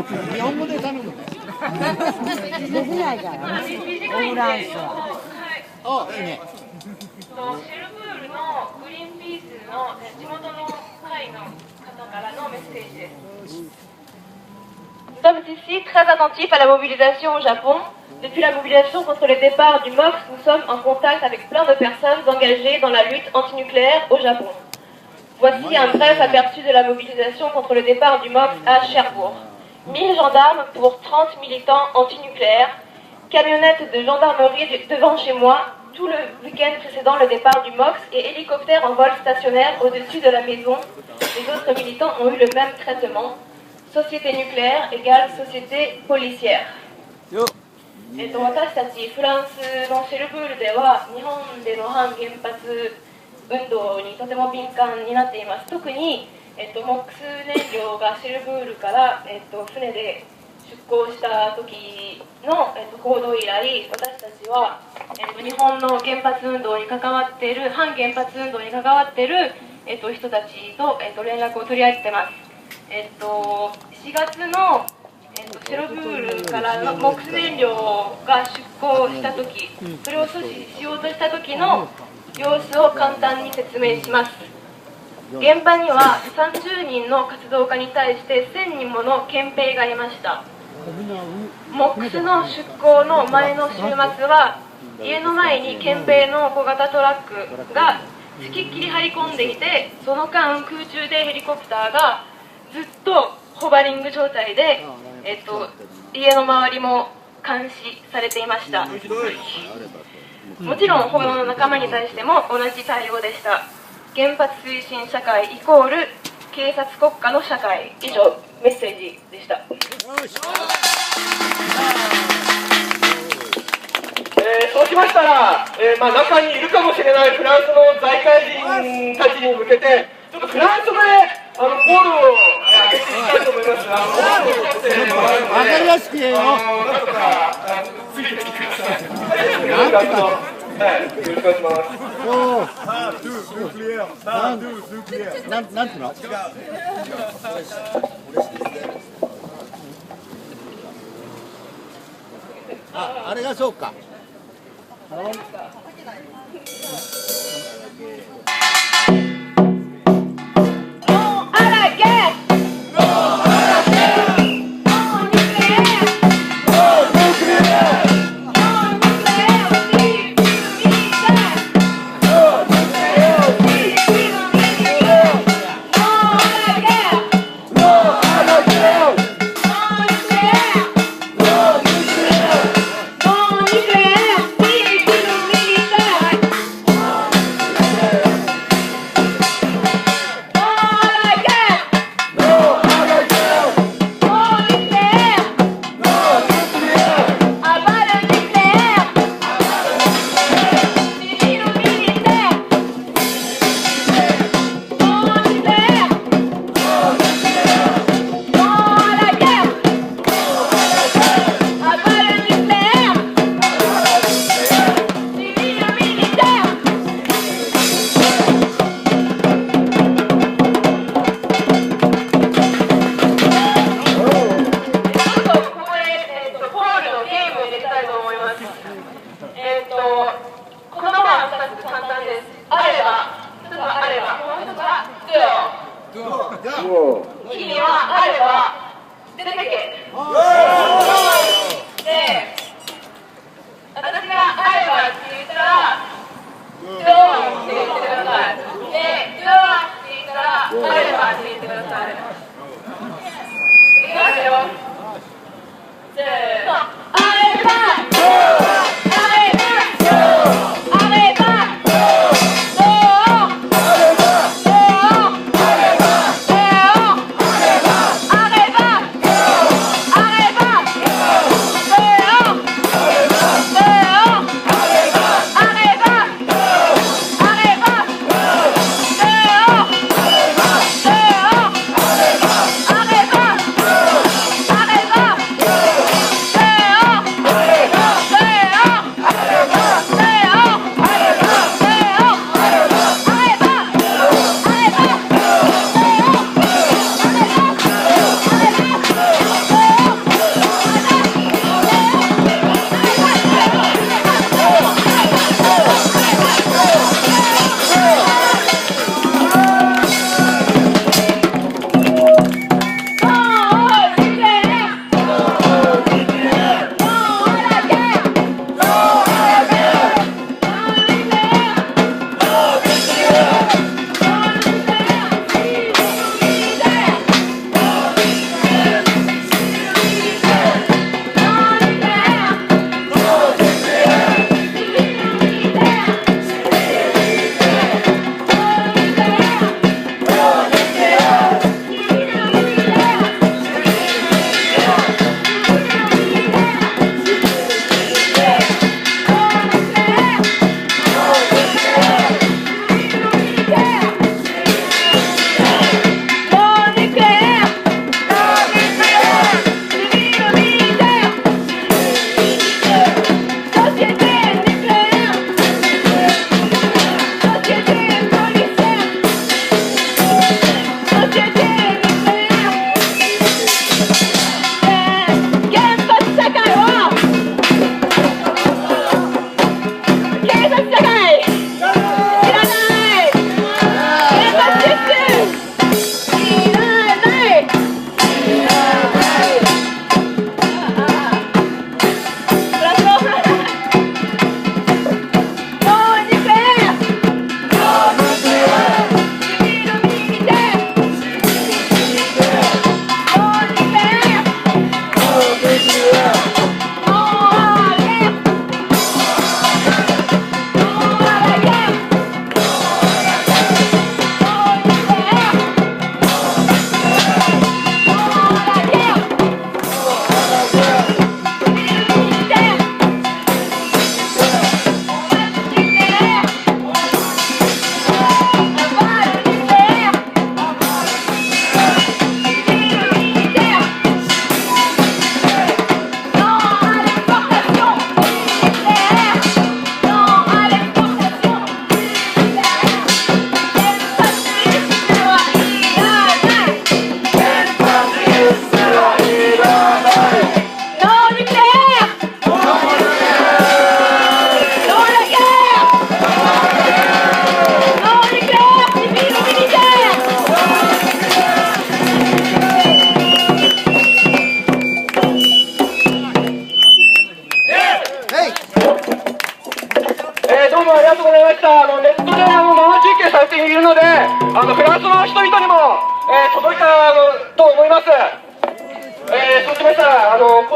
日本語で頼むね。できないからね。オフランスは。あ、いいね。シェルブールのグリーンピースの地元の会の方からのメッセージです。Nous sommes ici très attentifs à la mobilisation au Japon. Depuis la mobilisation contre le départ du MOX, nous sommes en contact avec plein de personnes engagées dans la lutte antinucléaire au Japon. Voici un bref aperçu de la mobilisation contre le départ du MOX à Cherbourg. 1000 gendarmes pour 30 militants antinucléaires, camionnettes de gendarmerie devant chez moi, tout le week-end précédant le départ du MOX et hélicoptères en vol stationnaire au-dessus de la maison. Les autres militants ont eu le même traitement. Société nucléaire égale société policière. 私たちフランスのシェルブールでは日本での反原発運動にとても敏感になっています。特に、モックス燃料がシェルブールから、船で出港した時の、報道以来、私たちは、日本の原発運動に関わっている反原発運動に関わっている、人たちと、連絡を取り合っています。4月の、シェルブールからのモックス燃料が出港した時、それを阻止しようとした時の様子を簡単に説明します。現場には30人の活動家に対して1000人もの憲兵がいました。モックスの出港の前の週末は家の前に憲兵の小型トラックがつきっきり張り込んでいて、その間空中でヘリコプターがずっとホバリング状態で、家の周りも監視されていました。もちろん他の仲間に対しても同じ対応でした。原発推進社会イコール警察国家の社会。以上メッセージでした。そうしましたら、中にいるかもしれないフランスの在海人たちに向けてちょっとフランス語でコールを上げていきたいと思います。わかりやすく言えよ。なんとかついてきてください。よろしくお願いします。なんていうの？あれがそうか。ら